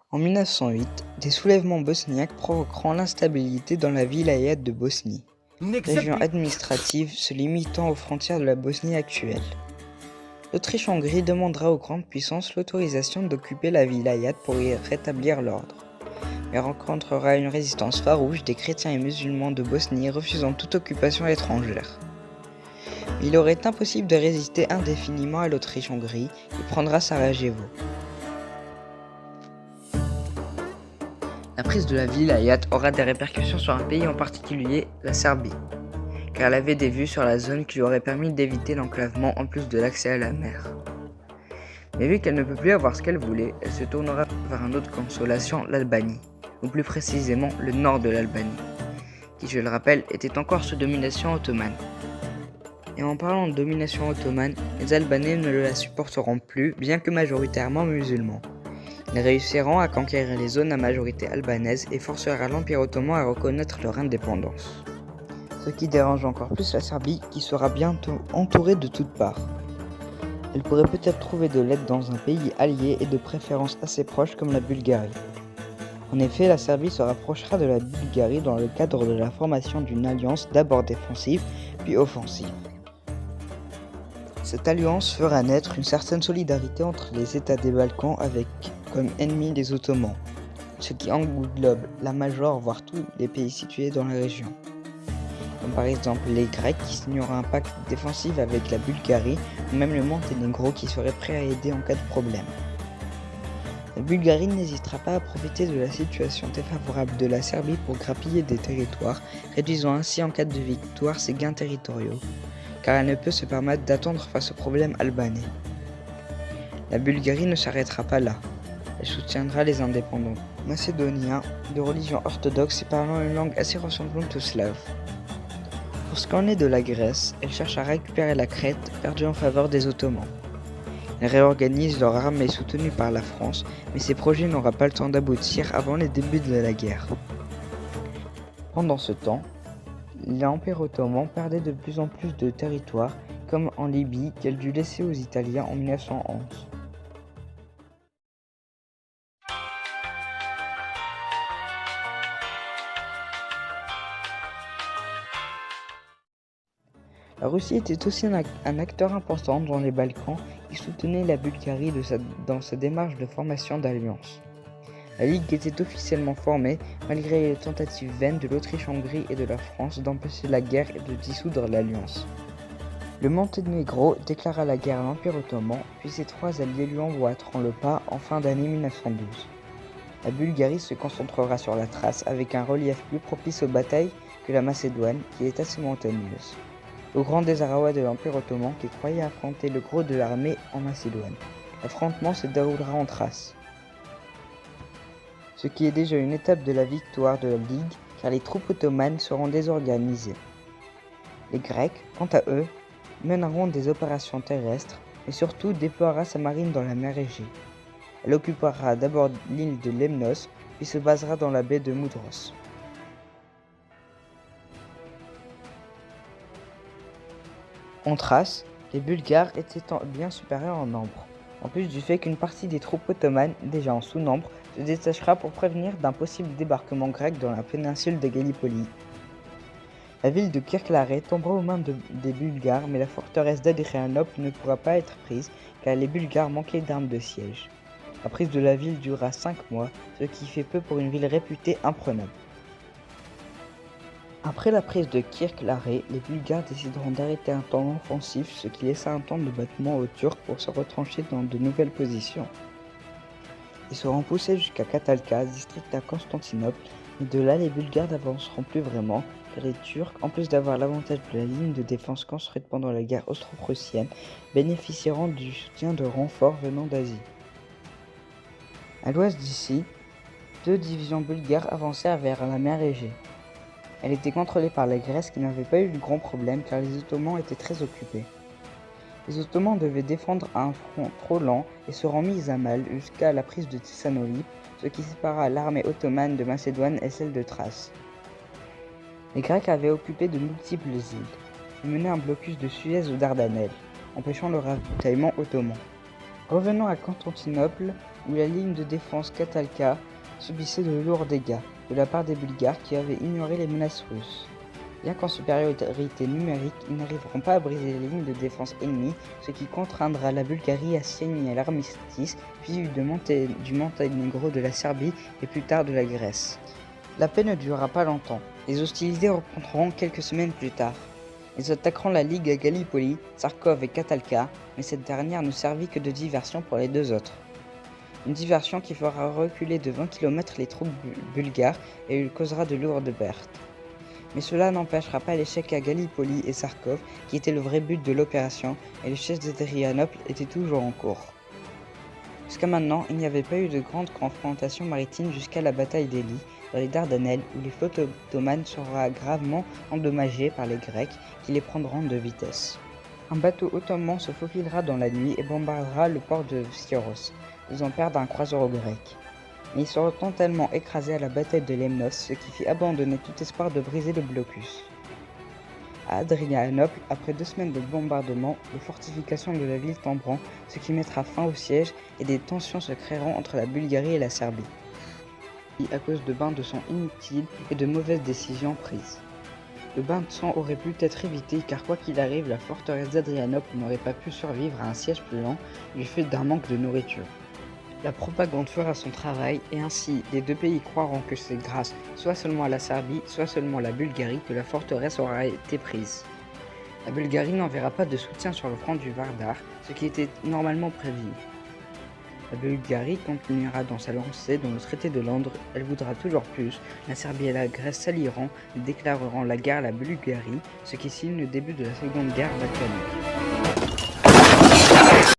En 1908, des soulèvements bosniaques provoqueront l'instabilité dans la vilayet de Bosnie, région administrative se limitant aux frontières de la Bosnie actuelle. L'Autriche-Hongrie demandera aux grandes puissances l'autorisation d'occuper la vilayet pour y rétablir l'ordre, mais rencontrera une résistance farouche des chrétiens et musulmans de Bosnie refusant toute occupation étrangère. Il aurait impossible de résister indéfiniment à l'Autriche-Hongrie qui prendra Sarajevo. La prise de la vilayet aura des répercussions sur un pays en particulier, la Serbie, car elle avait des vues sur la zone qui lui auraient permis d'éviter l'enclavement en plus de l'accès à la mer. Mais vu qu'elle ne peut plus avoir ce qu'elle voulait, elle se tournera vers un autre consolation, l'Albanie, ou plus précisément le nord de l'Albanie, qui, je le rappelle, était encore sous domination ottomane. Et en parlant de domination ottomane, les Albanais ne la supporteront plus, bien que majoritairement musulmans. Ils réussiront à conquérir les zones à majorité albanaise et forcera l'Empire ottoman à reconnaître leur indépendance. Ce qui dérange encore plus la Serbie, qui sera bientôt entourée de toutes parts. Elle pourrait peut-être trouver de l'aide dans un pays allié et de préférence assez proche comme la Bulgarie. En effet, la Serbie se rapprochera de la Bulgarie dans le cadre de la formation d'une alliance d'abord défensive, puis offensive. Cette alliance fera naître une certaine solidarité entre les États des Balkans avec comme ennemis les Ottomans, ce qui englobe la majeure voire tous les pays situés dans la région, comme par exemple les Grecs qui signeront un pacte défensif avec la Bulgarie ou même le Monténégro qui serait prêt à aider en cas de problème. La Bulgarie n'hésitera pas à profiter de la situation défavorable de la Serbie pour grappiller des territoires, réduisant ainsi en cas de victoire ses gains territoriaux, car elle ne peut se permettre d'attendre face au problème albanais. La Bulgarie ne s'arrêtera pas là. Elle soutiendra les indépendants macédoniens de religion orthodoxe et parlant une langue assez ressemblante au slave. Pour ce qu'en est de la Grèce, elle cherche à récupérer la Crète perdue en faveur des Ottomans. Elle réorganise leur armée soutenue par la France, mais ces projets n'auront pas le temps d'aboutir avant les débuts de la guerre. Pendant ce temps, l'Empire ottoman perdait de plus en plus de territoires, comme en Libye qu'elle dut laisser aux Italiens en 1911. La Russie était aussi un acteur important dans les Balkans et soutenait la Bulgarie dans sa démarche de formation d'alliance. La Ligue était officiellement formée malgré les tentatives vaines de l'Autriche-Hongrie et de la France d'empêcher la guerre et de dissoudre l'alliance. Le Monténégro déclara la guerre à l'Empire ottoman, puis ses trois alliés lui emboîteront le pas en fin d'année 1912. La Bulgarie se concentrera sur la Thrace avec un relief plus propice aux batailles que la Macédoine, qui est assez montagneuse. Au grand désarroi de l'Empire ottoman qui croyait affronter le gros de l'armée en Macédoine. L'affrontement se déroulera en Thrace, ce qui est déjà une étape de la victoire de la Ligue car les troupes ottomanes seront désorganisées. Les Grecs, quant à eux, mèneront des opérations terrestres et surtout déploiera sa marine dans la mer Égée. Elle occupera d'abord l'île de Lemnos puis se basera dans la baie de Moudros. En Thrace, les Bulgares étaient bien supérieurs en nombre, en plus du fait qu'une partie des troupes ottomanes, déjà en sous-nombre, se détachera pour prévenir d'un possible débarquement grec dans la péninsule de Gallipoli. La ville de Kirklare tombera aux mains des Bulgares, mais la forteresse d'Adrianople ne pourra pas être prise car les Bulgares manquaient d'armes de siège. La prise de la ville durera 5 mois, ce qui fait peu pour une ville réputée imprenable. Après la prise de Kirklare, les Bulgares décideront d'arrêter un temps offensif, ce qui laissa un temps de battement aux Turcs pour se retrancher dans de nouvelles positions. Ils seront poussés jusqu'à Katalka, district à Constantinople, mais de là les Bulgares n'avanceront plus vraiment, car les Turcs, en plus d'avoir l'avantage de la ligne de défense construite pendant la guerre austro-prussienne, bénéficieront du soutien de renforts venant d'Asie. À l'ouest d'ici, 2 divisions bulgares avancèrent vers la mer Égée. Elle était contrôlée par la Grèce qui n'avait pas eu de grands problèmes car les Ottomans étaient très occupés. Les Ottomans devaient défendre un front trop lent et seront mis à mal jusqu'à la prise de Thessalonique, ce qui sépara l'armée ottomane de Macédoine et celle de Thrace. Les Grecs avaient occupé de multiples îles et mené un blocus de Suez aux Dardanelles, empêchant le ravitaillement ottoman. Revenant à Constantinople, où la ligne de défense Katalka subissait de lourds dégâts de la part des Bulgares qui avaient ignoré les menaces russes. Bien qu'en supériorité numérique, ils n'arriveront pas à briser les lignes de défense ennemies, ce qui contraindra la Bulgarie à signer l'armistice, puis du Monténégro, de la Serbie et plus tard de la Grèce. La paix ne durera pas longtemps. Les hostilités reprendront quelques semaines plus tard. Ils attaqueront la Ligue à Gallipoli, Kharkov et Katalka, mais cette dernière ne servit que de diversion pour les deux autres. Une diversion qui fera reculer de 20 km les troupes bulgares et lui causera de lourdes pertes. Mais cela n'empêchera pas l'échec à Gallipoli et Kharkov, qui était le vrai but de l'opération, et le siège d'Adrianople était toujours en cours. Jusqu'à maintenant, il n'y avait pas eu de grande confrontation maritime jusqu'à la bataille d'Ely, dans les Dardanelles, où les flottes ottomanes seront gravement endommagées par les Grecs, qui les prendront de vitesse. Un bateau ottoman se faufilera dans la nuit et bombardera le port de Skyros, faisant perdre un croiseur grec. Mais ils seront totalement écrasés à la bataille de Lemnos, ce qui fit abandonner tout espoir de briser le blocus. À Adrianople, après 2 semaines de bombardement, les fortifications de la ville tomberont, ce qui mettra fin au siège et des tensions se créeront entre la Bulgarie et la Serbie, à cause de bains de sang inutiles et de mauvaises décisions prises. Le bain de sang aurait pu être évité car quoi qu'il arrive, la forteresse d'Adrianople n'aurait pas pu survivre à un siège plus lent du fait d'un manque de nourriture. La propagande fera son travail et ainsi les deux pays croiront que c'est grâce soit seulement à la Serbie, soit seulement à la Bulgarie que la forteresse aura été prise. La Bulgarie n'enverra pas de soutien sur le front du Vardar, ce qui était normalement prévu. La Bulgarie continuera dans sa lancée dans le traité de Londres, elle voudra toujours plus, la Serbie et la Grèce s'allieront et déclareront la guerre à la Bulgarie, ce qui signe le début de la Seconde Guerre balkanique.